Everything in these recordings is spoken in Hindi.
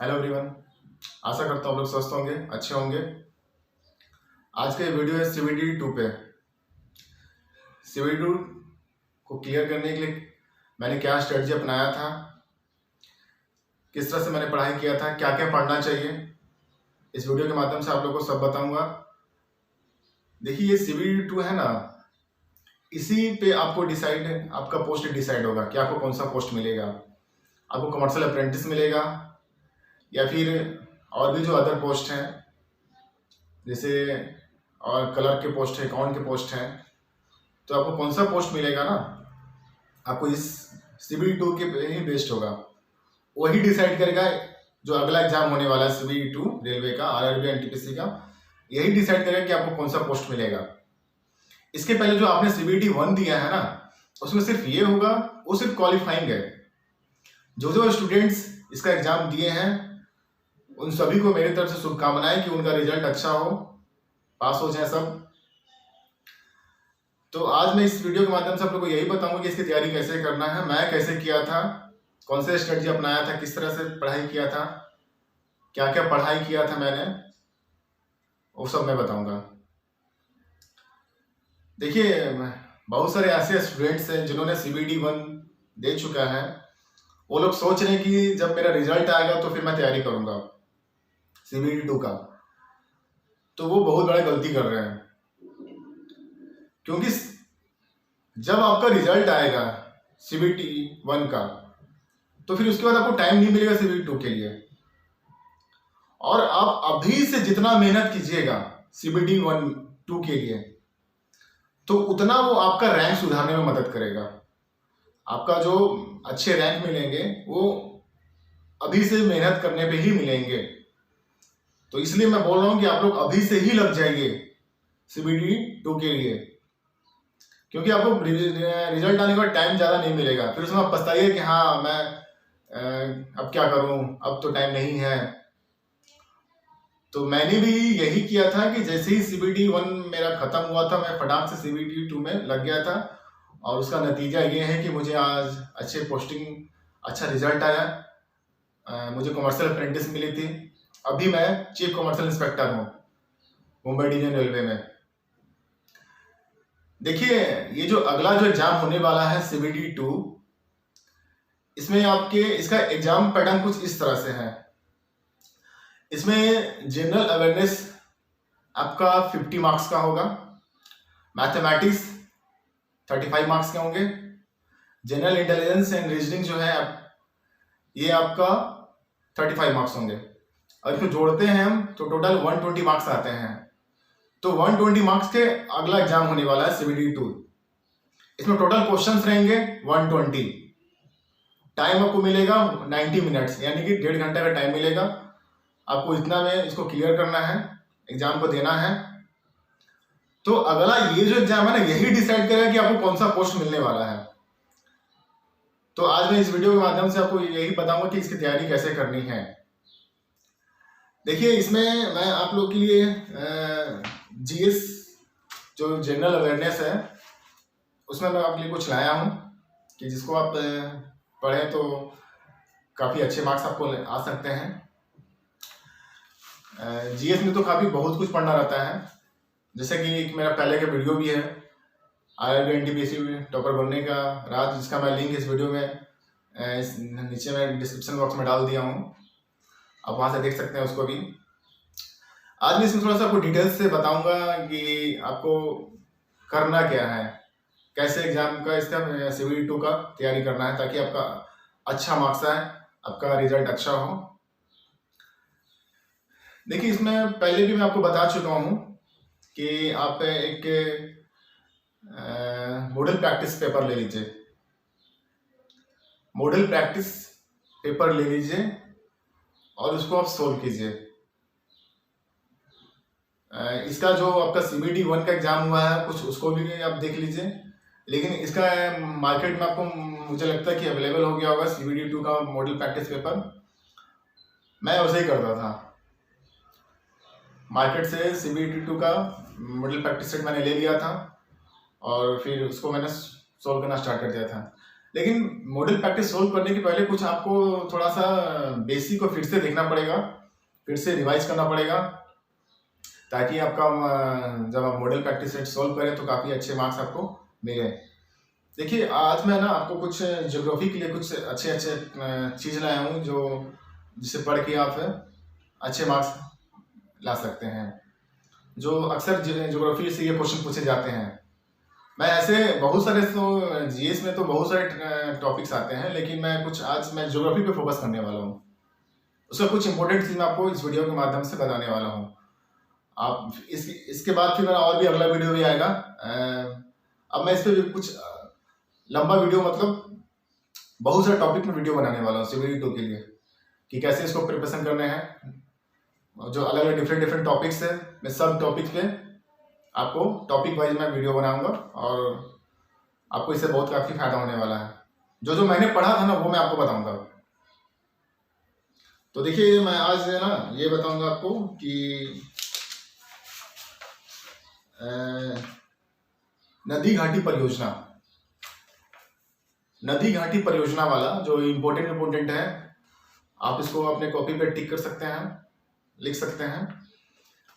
Hello everyone. आशा करता हूँ आप लोग स्वस्थ होंगे, अच्छे होंगे। आज का ये वीडियो है सीबीटी 2 पे। सीबीटी 2 को क्लियर करने के लिए मैंने क्या स्ट्रेटजी अपनाया था, किस तरह से मैंने पढ़ाई किया था, क्या क्या पढ़ना चाहिए, इस वीडियो के माध्यम से आप लोगों को सब बताऊंगा। देखिए, ये सीबीटी 2 है ना, इसी पे आपको आपका पोस्ट डिसाइड होगा कि आपको कौन सा पोस्ट मिलेगा। आपको कमर्शियल अप्रेंटिस मिलेगा या फिर और भी जो अदर पोस्ट हैं, जैसे और क्लर्क के पोस्ट है, अकाउंट के पोस्ट हैं। तो आपको कौन सा पोस्ट मिलेगा ना, आपको इस सीबीटी 2 के पे ही बेस्ड होगा। वही डिसाइड करेगा जो अगला एग्जाम होने वाला है सीबीटी 2 रेलवे का, आरआरबी एनटीपीसी का, यही डिसाइड करेगा कि आपको कौन सा पोस्ट मिलेगा। इसके पहले जो आपने सीबीटी 1 दिया है ना, उसमें सिर्फ ये होगा, वो सिर्फ क्वालिफाइंग है। जो जो स्टूडेंट्स इसका एग्जाम दिए हैं उन सभी को मेरी तरफ से शुभकामनाएं कि उनका रिजल्ट अच्छा हो, पास हो जाए सब। तो आज मैं इस वीडियो के माध्यम से आप लोगों को यही बताऊंगा कि इसकी तैयारी कैसे करना है, मैं कैसे किया था, कौन से स्ट्रेटजी अपनाया था, किस तरह से पढ़ाई किया था, क्या क्या पढ़ाई किया था मैंने, वो सब मैं बताऊंगा। देखिए, बहुत सारे ऐसे स्टूडेंट्स हैं जिन्होंने सीबीटी 1 दे चुका है। वो लोग सोच रहे हैं कि जब मेरा रिजल्ट आएगा तो फिर मैं तैयारी करूंगा सीबीटी 2 का। तो वो बहुत बड़ा गलती कर रहे हैं, क्योंकि जब आपका रिजल्ट आएगा सीबीटी 1 का तो फिर उसके बाद आपको टाइम नहीं मिलेगा सीबीटी 2 के लिए। और आप अभी से जितना मेहनत कीजिएगा सीबीटी 2 के लिए, तो उतना वो आपका रैंक सुधारने में मदद करेगा। आपका जो अच्छे रैंक मिलेंगे वो अभी से मेहनत करने पे ही मिलेंगे। तो इसलिए मैं बोल रहा हूं कि आप लोग अभी से ही लग जाइए सीबीटी 2 के लिए, क्योंकि आपको रिजल्ट आने का टाइम ज़्यादा नहीं मिलेगा। फिर उसमें आप पछताइए कि हाँ मैं अब क्या करूं, अब तो टाइम नहीं है। तो मैंने भी यही किया था कि जैसे ही सीबीटी 1 मेरा खत्म हुआ था, मैं फटाक से सीबीटी 2 में लग गया था। और उसका नतीजा ये है कि मुझे आज अच्छे पोस्टिंग, अच्छा रिजल्ट आया। मुझे कमर्शियल अप्रेंटिस मिली थी। अभी मैं चीफ कमर्शियल इंस्पेक्टर हूँ मुंबई डिवीजन रेलवे में। देखिए, ये जो अगला जो एग्जाम होने वाला है सीबीटी 2, इसमें आपके इसका एग्जाम पैटर्न कुछ इस तरह से है। इसमें जनरल अवेयरनेस आपका 50 मार्क्स का होगा, मैथमेटिक्स 35 मार्क्स के होंगे, जनरल इंटेलिजेंस एंड रीजनिंग जो है ये आपका 35 मार्क्स होंगे। और इसको जोड़ते हैं हम तो टोटल 120 मार्क्स आते हैं। तो 120 मार्क्स के अगला एग्जाम होने वाला है सीबीटी 2। इसमें टोटल क्वेश्चंस रहेंगे 120। टाइम आपको मिलेगा 90 मिनट्स, यानी कि 1.5 घंटे का टाइम मिलेगा। आपको इतना में इसको क्लियर करना है, एग्जाम को देना है। तो अगला ये जो एग्जाम है ना, यही डिसाइड करेगा कि आपको कौन सा पोस्ट मिलने वाला है। तो आज मैं इस वीडियो के माध्यम से आपको यही बताऊंगा कि इसकी तैयारी कैसे करनी है। देखिए, इसमें मैं आप लोग के लिए जीएस जो जनरल अवेयरनेस है, उसमें मैं आपके लिए कुछ लाया हूं कि जिसको आप पढ़ें तो काफ़ी अच्छे मार्क्स आपको आ सकते हैं। जीएस में तो काफ़ी बहुत कुछ पढ़ना रहता है। जैसे कि एक मेरा पहले का वीडियो भी है, आरआरबी एनटीपीसी टॉपर बनने का राज, जिसका मैं लिंक इस वीडियो में नीचे में डिस्क्रिप्शन बॉक्स में डाल दिया हूँ, आप वहाँ से देख सकते हैं उसको भी। आज मैं इसमें थोड़ा सा आपको डिटेल्स से बताऊंगा कि आपको करना क्या है, कैसे एग्जाम का इसका सीबीटी 2 का तैयारी करना है, ताकि आपका अच्छा मार्क्स आए, आपका रिजल्ट अच्छा हो। देखिए, इसमें पहले भी मैं आपको बता चुका हूँ कि आप एक मॉडल प्रैक्टिस पेपर ले लीजिए। मॉडल प्रैक्टिस पेपर ले लीजिए और उसको आप सोल्व कीजिए। इसका जो आपका सीबीटी 1 का एग्जाम हुआ है कुछ, उसको भी आप देख लीजिए। लेकिन इसका मार्केट में आपको मुझे लगता है कि अवेलेबल हो गया होगा सीबीटी 2 का मॉडल प्रैक्टिस पेपर। मैं वैसे ही करता था, मार्केट से सीबीटी 2 का मॉडल प्रैक्टिस सेट मैंने ले लिया था और फिर उसको मैंने सोल्व करना स्टार्ट कर दिया था। लेकिन मॉडल प्रैक्टिस सोल्व करने के पहले कुछ आपको थोड़ा सा बेसिक को फिर से देखना पड़ेगा, फिर से रिवाइज करना पड़ेगा, ताकि आपका जब आप मॉडल प्रैक्टिस सेट सोल्व करें तो काफ़ी अच्छे मार्क्स आपको मिले। देखिए आज मैं ना आपको कुछ ज्योग्राफी के लिए कुछ अच्छे चीज़ लाया हूँ जो जिसे पढ़ के आप अच्छे मार्क्स ला सकते हैं। जो अक्सर ज्योग्राफी से ये क्वेश्चन पूछे जाते हैं। मैं ऐसे बहुत सारे तो जीएस में तो बहुत सारे टॉपिक्स आते हैं, लेकिन आज मैं ज्योग्राफी पे फोकस करने वाला हूँ। उसका कुछ इंपॉर्टेंट चीज़ मैं आपको इस वीडियो के माध्यम से बताने वाला हूँ। आप इसके बाद फिर मेरा और भी अगला वीडियो भी आएगा। अब मैं इस पर कुछ लंबा वीडियो, मतलब बहुत सारे टॉपिक में वीडियो बनाने वाला हूँ CBT 2 के लिए, कि कैसे इसको प्रिपरेशन करने हैं। जो अलग अलग डिफरेंट टॉपिक्स है, मैं सब टॉपिक पे आपको टॉपिक वाइज मैं वीडियो बनाऊंगा और आपको इससे बहुत काफ़ी फायदा होने वाला है। जो मैंने पढ़ा था ना वो मैं आपको बताऊंगा। तो देखिए मैं आज ना ये बताऊंगा आपको कि नदी घाटी परियोजना वाला जो इम्पोर्टेंट है, आप इसको अपने कॉपी पे टिक कर सकते हैं, लिख सकते हैं।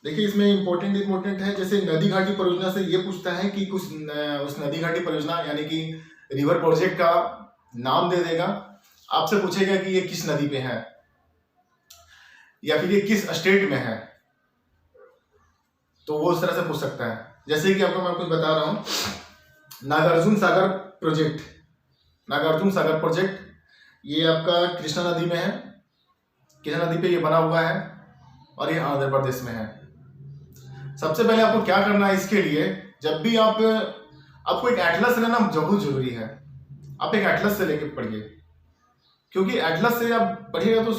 देखिए इसमें इम्पोर्टेंट है। जैसे नदी घाटी परियोजना से ये पूछता है कि कुछ उस नदी घाटी परियोजना यानी कि रिवर प्रोजेक्ट का नाम दे देगा। आपसे पूछेगा कि ये किस नदी पे है या फिर ये किस स्टेट में है, तो वो उस तरह से पूछ सकता है। जैसे कि आपको मैं कुछ बता रहा हूँ, नागार्जुन सागर प्रोजेक्ट ये आपका कृष्णा नदी में है। कृष्णा नदी पे ये बना हुआ है और ये आंध्र प्रदेश में है। सबसे पहले आपको क्या करना है इसके लिए, जब भी आपको एक एटलस लेना बहुत जरूरी है। आप एक एटलस से लेके पढ़िए, क्योंकि एटलस से आप पढ़िएगा तो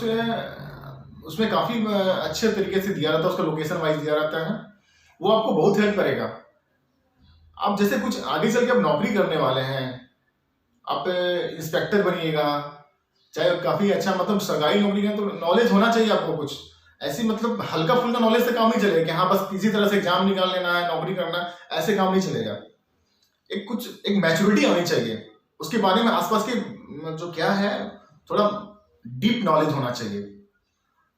उसमें काफी अच्छे तरीके से दिया रहता है, उसका लोकेशन वाइज दिया रहता है। वो आपको बहुत हेल्प करेगा। आप जैसे कुछ आगे चल के आप नौकरी करने वाले हैं, आप इंस्पेक्टर बनिएगा, चाहे काफी अच्छा मतलब सरकारी नौकरी है, तो नॉलेज होना चाहिए आपको। कुछ ऐसी मतलब हल्का फुल्का नॉलेज से काम नहीं चलेगा कि हाँ बस किसी तरह से एग्जाम निकाल लेना है, नौकरी करना है, ऐसे काम नहीं चलेगा। एक मैच्योरिटी आनी चाहिए, उसके बारे में आसपास के जो क्या है थोड़ा डीप नॉलेज होना चाहिए।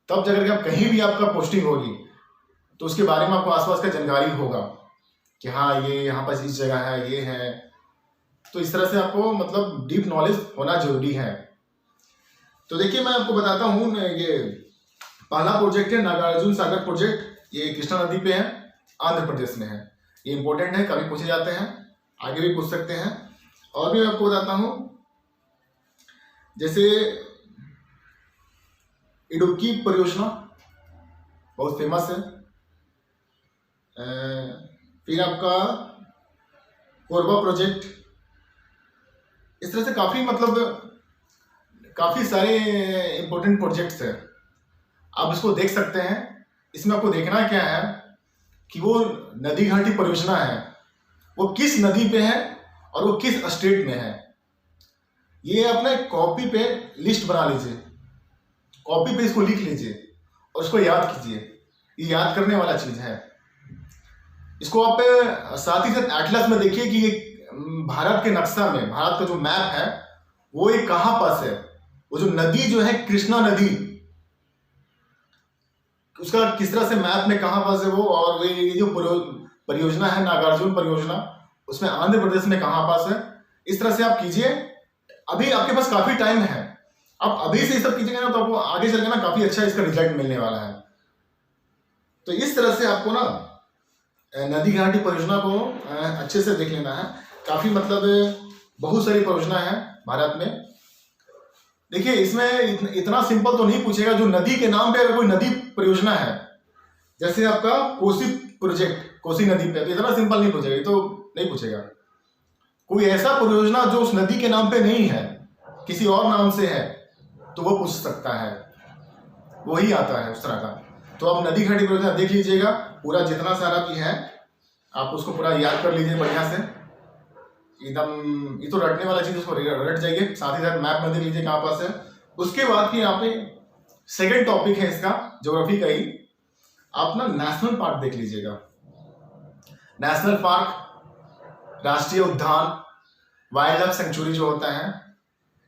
तब जब आप कहीं भी आपका पोस्टिंग होगी तो उसके बारे में आपको आसपास का जानकारी होगा कि हाँ ये यहाँ पर इस जगह है, ये है। तो इस तरह से आपको मतलब डीप नॉलेज होना जरूरी है। तो देखिए मैं आपको बताता हूँ, ये पहला प्रोजेक्ट है नागार्जुन सागर प्रोजेक्ट। ये कृष्णा नदी पे है, आंध्र प्रदेश में है। ये इंपॉर्टेंट है, कभी पूछे जाते हैं, आगे भी पूछ सकते हैं। और भी मैं आपको बताता हूँ, जैसे इडुक्की परियोजना बहुत फेमस है। फिर आपका कोरबा प्रोजेक्ट। इस तरह से काफी सारे इंपॉर्टेंट प्रोजेक्ट्स है, आप इसको देख सकते हैं। इसमें आपको देखना क्या है कि वो नदी घाटी परियोजना है वो किस नदी पे है और वो किस स्टेट में है। ये अपने कॉपी पे लिस्ट बना लीजिए, कॉपी पे इसको लिख लीजिए और उसको याद कीजिए। ये याद करने वाला चीज है। इसको आप साथ ही साथ एटलस में देखिए कि ये भारत के नक्शा में, भारत का जो मैप है वो ये कहां पास है। वो जो नदी जो है कृष्णा नदी, उसका किस तरह से मैप में कहां पास है वो, और ये जो परियोजना है नागार्जुन परियोजना, उसमें आंध्र प्रदेश में कहां पास है। इस तरह से आप कीजिए। अभी आपके पास काफी टाइम है, आप अभी से ये सब कीजिएगा ना तो आपको आगे चल के ना काफी अच्छा इसका रिजल्ट मिलने वाला है। तो इस तरह से आपको ना नदी घाटी परियोजना को अच्छे से देख लेना है। काफी मतलब बहुत सारी परियोजना है भारत में। देखिए इसमें इतना सिंपल तो नहीं पूछेगा। जो नदी के नाम पे अगर कोई नदी परियोजना है, जैसे आपका कोसी प्रोजेक्ट, कोसी नदी पे, तो इतना सिंपल नहीं पूछेगा, ये तो नहीं पूछेगा। कोई ऐसा परियोजना जो उस नदी के नाम पे नहीं है, किसी और नाम से है, तो वो पूछ सकता है, वही आता है उस तरह का। तो आप नदी घाटी परियोजना देख लीजिएगा, पूरा जितना सारा भी है आप उसको पूरा याद कर लीजिए बढ़िया से एकदम। ये तो रटने वाला चीज, उसको रट जाइए, साथ ही साथ मैप में देख लीजिए कहाँ पास है। उसके बाद फिर यहाँ पे सेकेंड टॉपिक है इसका ज्योग्राफी का ही, आप ना नेशनल पार्क देख लीजिएगा। नेशनल पार्क, राष्ट्रीय उद्यान, वाइल्ड लाइफ सेंचुरी जो होता है,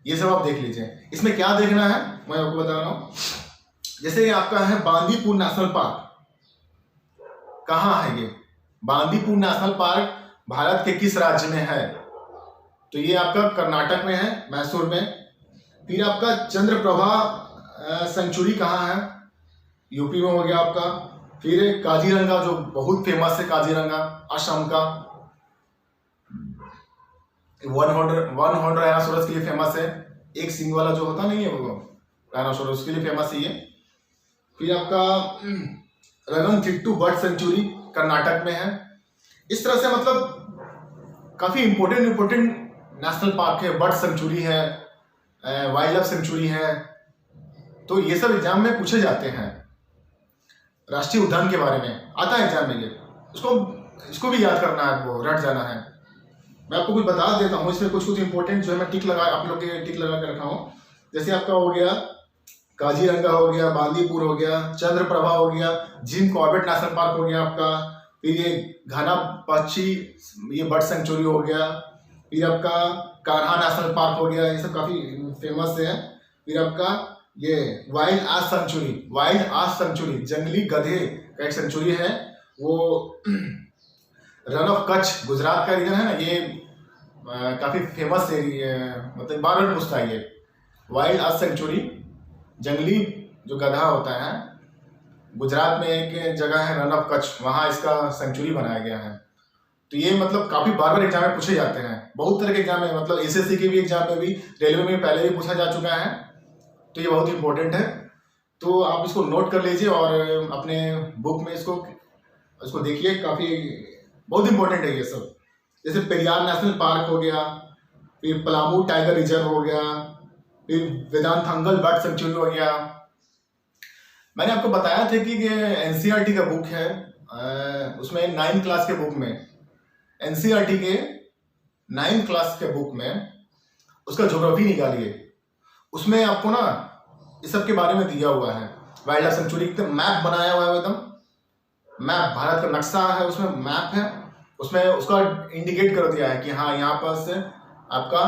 ये सब आप देख लीजिए। इसमें क्या देखना है मैं आपको बता रहा हूँ। जैसे ये आपका है बांदीपुर नेशनल पार्क। कहाँ है ये? बांदीपुर नेशनल पार्क भारत के किस राज्य में है? तो ये आपका कर्नाटक में है, मैसूर में। फिर आपका चंद्रप्रभा सेंचुरी कहाँ है? यूपी में हो गया आपका। फिर काजीरंगा जो बहुत फेमस है, काजीरंगा असम का वन हॉर्न राइनोसोरस के लिए फेमस है। एक सिंग वाला जो होता नहीं है वो राइनोसोरस, उसके लिए फेमस है ये। फिर आपका रगनथिट्टू बर्ड सेंचुरी कर्नाटक में है। इस तरह से मतलब काफी इंपॉर्टेंट नेशनल पार्क है, बर्ड सेंचुरी है, वाइल्ड लाइफ सेंचुरी है। तो ये सब एग्जाम में पूछे जाते हैं। राष्ट्रीय उद्यान के बारे में आता है एग्जाम में ये, इसको भी याद करना है, आपको रट जाना है। मैं आपको कुछ बता देता हूँ, इसमें कुछ इंपॉर्टेंट जो है मैं टिक लगा आप लोग के टिक लगा के रखा हूँ। जैसे आपका हो गया काजीरंगा हो गया, बांदीपुर हो गया, चंद्रप्रभा हो गया, जिम कॉर्बेट नेशनल पार्क हो गया आपका। फिर ये घना पक्षी ये बर्ड सेंचुरी हो गया। फिर आपका कान्हा नेशनल पार्क हो गया, ये सब काफी फेमस है। फिर आपका ये वाइल्ड आर्ट सेंचुरी जंगली गधे का एक सेंचुरी है, वो रन ऑफ कच्छ गुजरात का रीजन है ना, ये काफी फेमस एरिया, मतलब बार बार पूछता है ये। वाइल्ड आर्ट सेंचुरी जंगली जो गधा होता है, गुजरात में एक जगह है रन ऑफ कच्छ, वहां इसका सेंचुरी बनाया गया है। तो ये मतलब काफी बार बार एग्जाम में पूछे जाते हैं, बहुत तरह के एग्जाम में, मतलब एसएससी के भी एग्जाम में भी, रेलवे में पहले भी पूछा जा चुका है। तो ये बहुत इंपॉर्टेंट है, तो आप इसको नोट कर लीजिए और अपने बुक में इसको देखिए, काफी बहुत इंपॉर्टेंट है ये सब। जैसे पेरियार नेशनल पार्क हो गया, फिर पलामू टाइगर रिजर्व हो गया, फिर वेदांथंगल बर्ड सेंचुरी हो गया। मैंने आपको बताया था कि एनसीईआरटी का बुक है, उसमें 9th क्लास के बुक में, एनसीईआरटी के 9th क्लास के बुक में उसका ज्योग्राफी निकालिए। उसमें आपको ना इस सब के बारे में दिया हुआ है। वाइल्ड लाइफ सेंचुरी एकदम मैप बनाया हुआ है, एकदम मैप, भारत का नक्शा है, उसमें मैप है, उसमें उसका इंडिकेट कर दिया है कि हाँ यहाँ पास आपका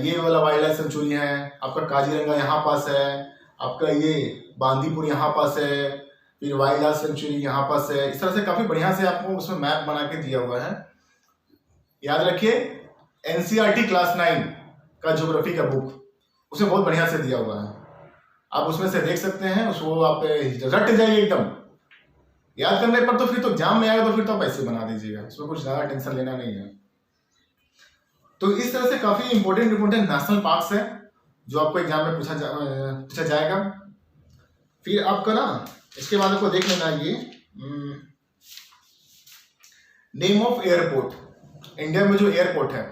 ये वाला वाइल्ड लाइफ सेंचुरी है, आपका काजीरंगा यहाँ पास है, आपका ये बांदीपुर यहाँ पास है, फिर वाइल्ड लाइफ सेंचुरी यहाँ पास है। इस तरह से काफी बढ़िया से आपको उसमें मैप बना के दिया हुआ है। याद रखिए, एनसीईआरटी क्लास 9 का ज्योग्राफी का बुक, उसे बहुत बढ़िया से दिया हुआ है, आप उसमें से देख सकते हैं। उसको आप रट जाइए एकदम, याद करने पर तो फिर तो एग्जाम में आएगा तो फिर तो आप ऐसे बना दीजिएगा, इसमें कुछ ज्यादा टेंशन लेना नहीं है। तो इस तरह से काफी इंपॉर्टेंट नेशनल पार्क्स है जो आपको एग्जाम में पूछा जाएगा। फिर आपका ना इसके बाद आपको देख लेना ये नेम ऑफ एयरपोर्ट। इंडिया में जो एयरपोर्ट है,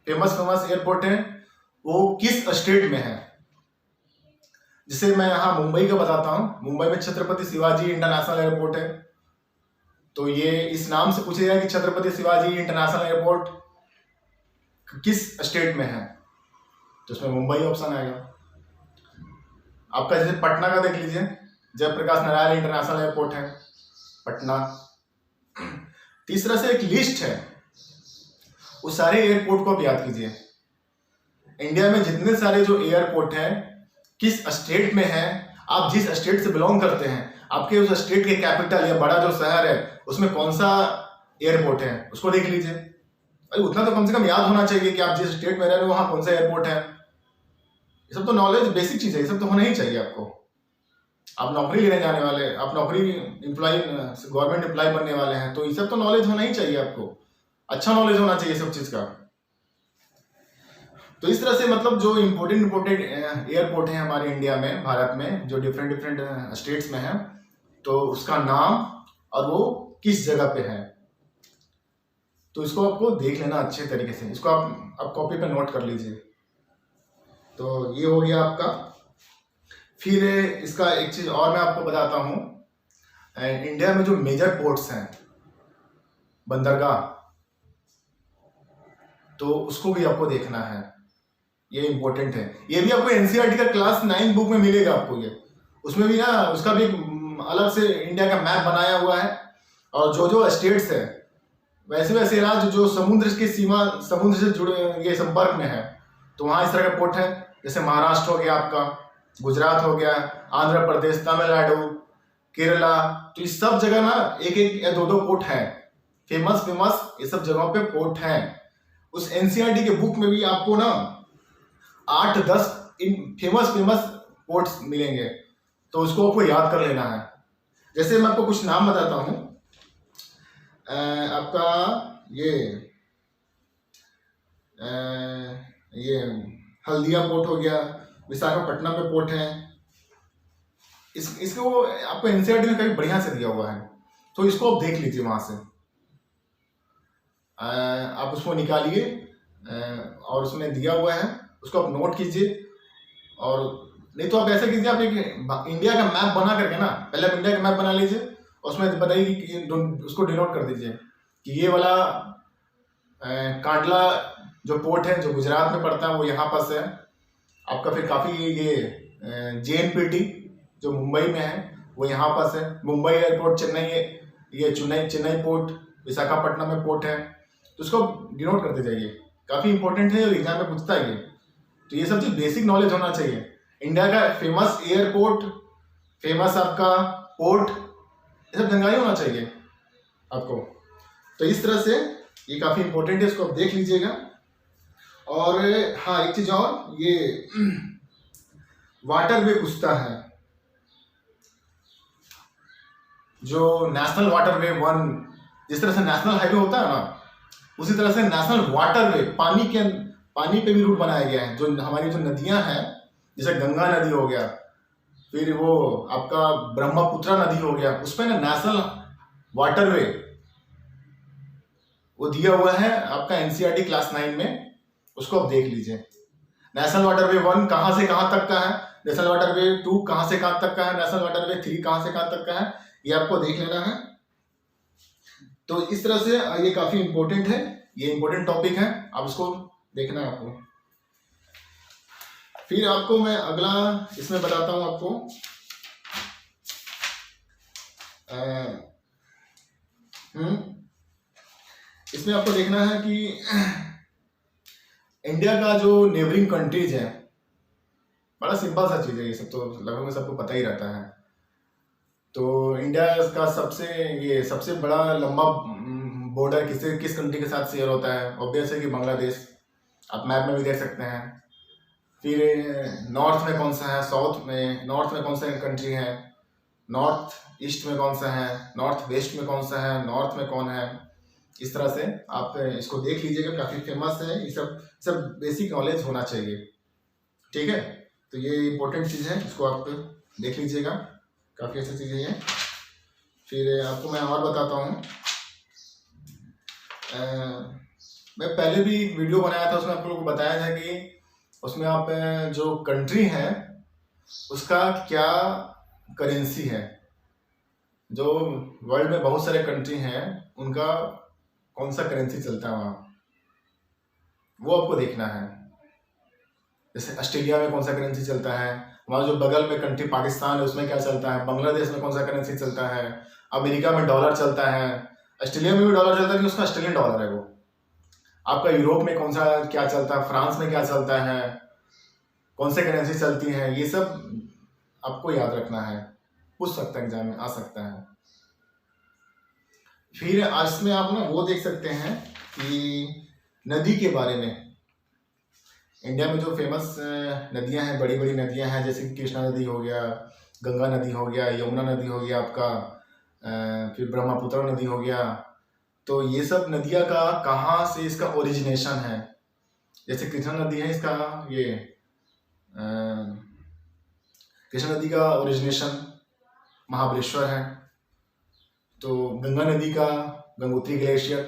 फेमस एयरपोर्ट है, वो किस स्टेट में है। जिसे मैं यहाँ मुंबई का बताता हूँ, मुंबई में छत्रपति शिवाजी इंटरनेशनल एयरपोर्ट है। तो ये इस नाम से पूछा जाए कि छत्रपति शिवाजी इंटरनेशनल एयरपोर्ट किस स्टेट में है, तो इसमें मुंबई ऑप्शन आएगा आपका। जैसे पटना का देख लीजिए, जयप्रकाश नारायण इंटरनेशनल एयरपोर्ट है पटना। तीसरा से एक लिस्ट है, उस सारे एयरपोर्ट को आप याद कीजिए। इंडिया में जितने सारे जो एयरपोर्ट हैं किस स्टेट में है, आप जिस स्टेट से बिलोंग करते हैं, आपके उस स्टेट के कैपिटल या बड़ा जो शहर है उसमें कौन सा एयरपोर्ट है, उसको देख लीजिए। अरे उतना तो कम से कम याद होना चाहिए कि आप जिस स्टेट में रह रहे हो वहां कौन सा एयरपोर्ट है। ये सब तो नॉलेज बेसिक चीज है, ये सब तो होना ही चाहिए आपको। आप नौकरी लेने जाने वाले, आप नौकरी एम्प्लॉय, गवर्नमेंट एम्प्लॉय बनने वाले हैं, तो ये सब तो नॉलेज होना ही चाहिए आपको, अच्छा नॉलेज होना चाहिए सब चीज का। तो इस तरह से मतलब जो इम्पोर्टेंट एयरपोर्ट है हमारे इंडिया में, भारत में, जो डिफरेंट स्टेट्स में है, तो उसका नाम और वो किस जगह पे है, तो इसको आपको देख लेना अच्छे तरीके से। इसको आप कॉपी पे नोट कर लीजिए। तो ये हो गया आपका। फिर इसका एक चीज और मैं आपको बताता हूँ, इंडिया में जो मेजर पोर्ट्स हैं, बंदरगाह, तो उसको भी आपको देखना है, ये इंपॉर्टेंट है। ये भी आपको एनसीईआरटी का क्लास 9 बुक में मिलेगा आपको ये, उसमें भी ना उसका भी अलग से इंडिया का मैप बनाया हुआ है, और जो जो स्टेट्स है वैसे वैसे राज्य जो समुद्र के सीमा, समुद्र से जुड़े ये संपर्क में है, तो वहाँ इस तरह के पोर्ट है, जैसे महाराष्ट्र हो गया आपका, गुजरात हो गया, आंध्र प्रदेश, तमिलनाडु, केरला। तो इस सब जगह ना एक एक या दो दो पोर्ट है, फेमस फेमस ये सब जगहों पे पोर्ट है। उस एनसीईआरटी के बुक में भी आपको ना 8-10 फेमस फेमस पोर्ट्स मिलेंगे, तो उसको आपको याद कर लेना है। जैसे मैं आपको कुछ नाम बताता हूँ। आपका ये हल्दिया पोर्ट हो गया, विशाखापट्टनम में पोर्ट है। इसको आपको एनसीईआरटी में कहीं बढ़िया से दिया हुआ है, तो इसको आप देख लीजिए वहां से। आप उसको निकालिए और उसमें दिया हुआ है, उसको आप नोट कीजिए। और नहीं तो आप ऐसा कीजिए, आप एक इंडिया का मैप बना करके ना, पहले आप इंडिया का मैप बना लीजिए, उसमें बताइए कि उसको डिनोट कर दीजिए कि ये वाला कांडला जो पोर्ट है जो गुजरात में पड़ता है वो यहाँ पास है आपका। फिर काफ़ी ये JNPT जो मुंबई में है वो यहाँ पास है। मुंबई एयरपोर्ट, चेन्नई, ये चेन्नई पोर्ट, विशाखापट्टनम में पोर्ट है, तो उसको डिनोट करते जाइए। काफ़ी इंपॉर्टेंट है और एग्जाम में पूछता है ये, तो ये सब चीज़ बेसिक नॉलेज होना चाहिए। इंडिया का फेमस एयरपोर्ट, फेमस आपका पोर्ट, ये सब जानकारी होना चाहिए आपको। तो इस तरह से ये काफ़ी इंपॉर्टेंट है, इसको आप देख लीजिएगा। और हाँ, एक चीज़ और, ये वाटर वे पूछता है, जो नेशनल वाटर वे 1, जिस तरह से नेशनल हाईवे होता है ना, उसी तरह से नेशनल वाटर वे, पानी पे भी रूट बनाया गया है। जो हमारी जो नदियां हैं, जैसे गंगा नदी हो गया, फिर वो आपका ब्रह्मपुत्र नदी हो गया, उसमें ना नेशनल वाटर वे वो दिया हुआ है आपका एनसीईआरटी क्लास 9 में, उसको आप देख लीजिए। नेशनल वाटर वे 1 कहाँ से कहाँ तक का है, नेशनल वाटर वे 2 कहाँ से कहाँ तक का है, नेशनल वाटर वे 3 कहाँ से कहाँ तक का है, ये आपको देख लेना है। तो इस तरह से ये काफी इंपॉर्टेंट है, ये इंपॉर्टेंट टॉपिक है, आप इसको देखना है आपको। फिर आपको मैं अगला इसमें बताता हूं आपको। इसमें आपको देखना है कि इंडिया का जो नेबरिंग कंट्रीज है, बड़ा सिंपल सा चीज है, ये सब तो लगभग में सबको पता ही रहता है। तो इंडिया का सबसे बड़ा लंबा बॉर्डर किस कंट्री के साथ शेयर होता है? ऑब्वियस है कि बांग्लादेश, आप मैप में भी देख सकते हैं। फिर नॉर्थ में कौन सा है, नॉर्थ में कौन सा कंट्री है, नॉर्थ ईस्ट में कौन सा है, नॉर्थ वेस्ट में कौन सा है, नॉर्थ में कौन है। इस तरह से आप इसको देख लीजिएगा, काफ़ी फेमस है। ये सब बेसिक नॉलेज होना चाहिए, ठीक है। तो ये इम्पोर्टेंट चीज़ है, इसको आप देख लीजिएगा, काफ़ी अच्छी चीज़ है ये। फिर आपको मैं और बताता हूँ, मैं पहले भी वीडियो बनाया था, उसमें आप लोगों को बताया था कि उसमें आप जो कंट्री है उसका क्या करेंसी है। जो वर्ल्ड में बहुत सारे कंट्री हैं, उनका कौन सा करेंसी चलता है वहाँ, वो आपको देखना है। जैसे ऑस्ट्रेलिया में कौन सा करेंसी चलता है, हमारा जो बगल में कंट्री पाकिस्तान है उसमें क्या चलता है, बांग्लादेश में कौन सा करेंसी चलता है, अमेरिका में डॉलर चलता है, ऑस्ट्रेलिया में भी डॉलर चलता है कि उसका ऑस्ट्रेलियन डॉलर है वो। आपका यूरोप में कौन सा क्या चलता है, फ्रांस में क्या चलता है, कौन से करेंसी चलती है, ये सब आपको याद रखना है, पूछ सकता है एग्जाम में, आ सकता है। फिर आज में आप ना वो देख सकते हैं कि नदी के बारे में, इंडिया में जो फेमस नदियां हैं, बड़ी बड़ी नदियां हैं, जैसे कि कृष्णा नदी हो गया, गंगा नदी हो गया, यमुना नदी हो गया आपका, फिर ब्रह्मपुत्र नदी हो गया। तो ये सब नदियां का कहाँ से इसका ओरिजिनेशन है। जैसे कृष्णा नदी है, इसका ये कृष्णा नदी का ओरिजिनेशन महाबलेश्वर है। तो गंगा नदी का गंगोत्री ग्लेशियर।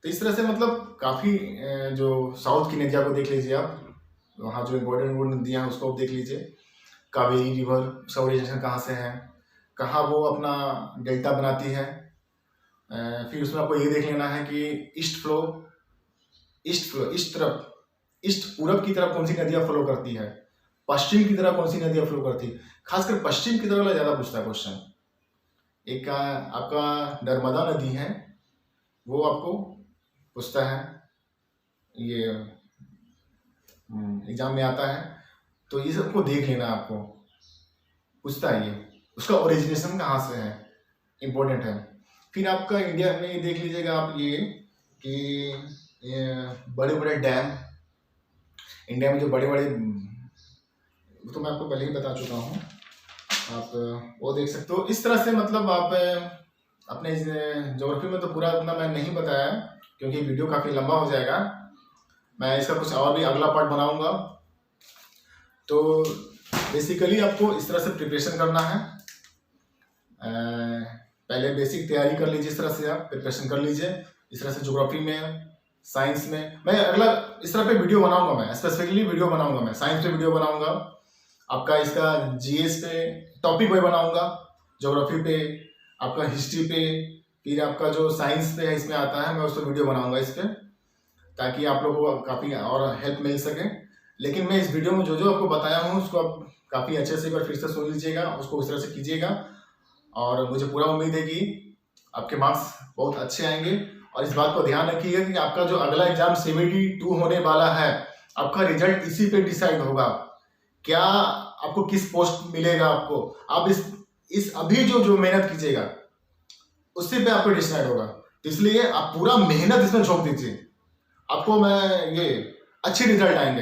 तो इस तरह से मतलब काफ़ी जो साउथ की नदियाँ को देख लीजिए आप, वहाँ जो इम्पोर्टेंट वो नदियाँ हैं उसको आप देख लीजिए। कावेरी रिवर, उसका ओरिजिनेशन कहाँ से है, कहाँ वो अपना डेल्टा बनाती है। फिर उसमें आपको ये देख लेना है कि ईस्ट पूरब की तरफ कौन सी नदियाँ फ्लो करती है, पश्चिम की तरफ कौन सी नदियाँ फ्लो करती है। खासकर पश्चिम की तरफ वाला ज़्यादा पूछता है क्वेश्चन। एक आपका नर्मदा नदी है, वो आपको पूछता है, ये एग्जाम में आता है, तो ये सबको देख लेना। आपको पूछता है ये, उसका ओरिजिनेशन कहाँ से है, इम्पोर्टेंट है। फिर आपका इंडिया में ये देख लीजिएगा आप ये कि बड़े बड़े डैम, इंडिया में जो बड़े बड़े, तो मैं आपको पहले ही बता चुका हूँ, आप वो देख सकते हो। इस तरह से मतलब आप अपने ज्योग्राफी में तो पूरा उतना मैं नहीं बताया क्योंकि वीडियो काफ़ी लंबा हो जाएगा। मैं इसका कुछ और भी अगला पार्ट बनाऊंगा। तो बेसिकली आपको इस तरह से प्रिपरेशन करना है। पहले बेसिक तैयारी कर लीजिए, इस तरह से आप प्रिपरेशन कर लीजिए। इस तरह से ज्योग्राफी में, साइंस में मैं अगला इस तरह पे वीडियो बनाऊंगा, मैं स्पेसिफिकली वीडियो बनाऊंगा, मैं साइंस पे वीडियो बनाऊंगा, आपका इसका जीएस पे टॉपिक पे बनाऊंगा, ज्योग्राफी पे, आपका हिस्ट्री पे, फिर आपका जो साइंस पे है इसमें आता है, मैं उस पर वीडियो बनाऊंगा इस पर, ताकि आप लोगों को काफ़ी और हेल्प मिल सके। लेकिन मैं इस वीडियो में जो जो आपको बताया हूँ उसको आप काफ़ी अच्छे से एक बार फिर से सुन लीजिएगा, उसको इस तरह से कीजिएगा, और मुझे पूरा उम्मीद है कि आपके मार्क्स बहुत अच्छे आएंगे। और इस बात को ध्यान रखिएगा कि आपका जो अगला एग्जाम CBT2 होने वाला है, आपका रिजल्ट इसी पे डिसाइड होगा, क्या आपको किस पोस्ट मिलेगा। आपको आप इस अभी जो मेहनत कीजिएगा उसी पे आपको डिसाइड होगा। तो इसलिए आप पूरा मेहनत इसमें झोंक दीजिए, आपको मैं ये अच्छे रिजल्ट आएंगे।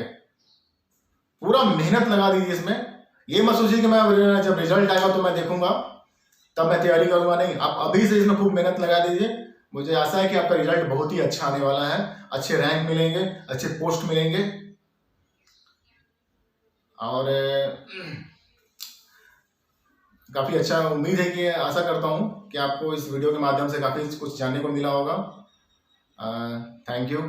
पूरा मेहनत लगा दीजिए इसमें। ये मत सोचिए कि मैं जब रिजल्ट आएगा तो मैं देखूंगा तब मैं तैयारी करूंगा, नहीं, आप अभी से इसमें खूब मेहनत लगा दीजिए। मुझे आशा है कि आपका रिजल्ट बहुत ही अच्छा आने वाला है, अच्छे रैंक मिलेंगे, अच्छे पोस्ट मिलेंगे। और काफ़ी अच्छा उम्मीद है कि आशा करता हूँ कि आपको इस वीडियो के माध्यम से काफ़ी कुछ जानने को मिला होगा। Thank you.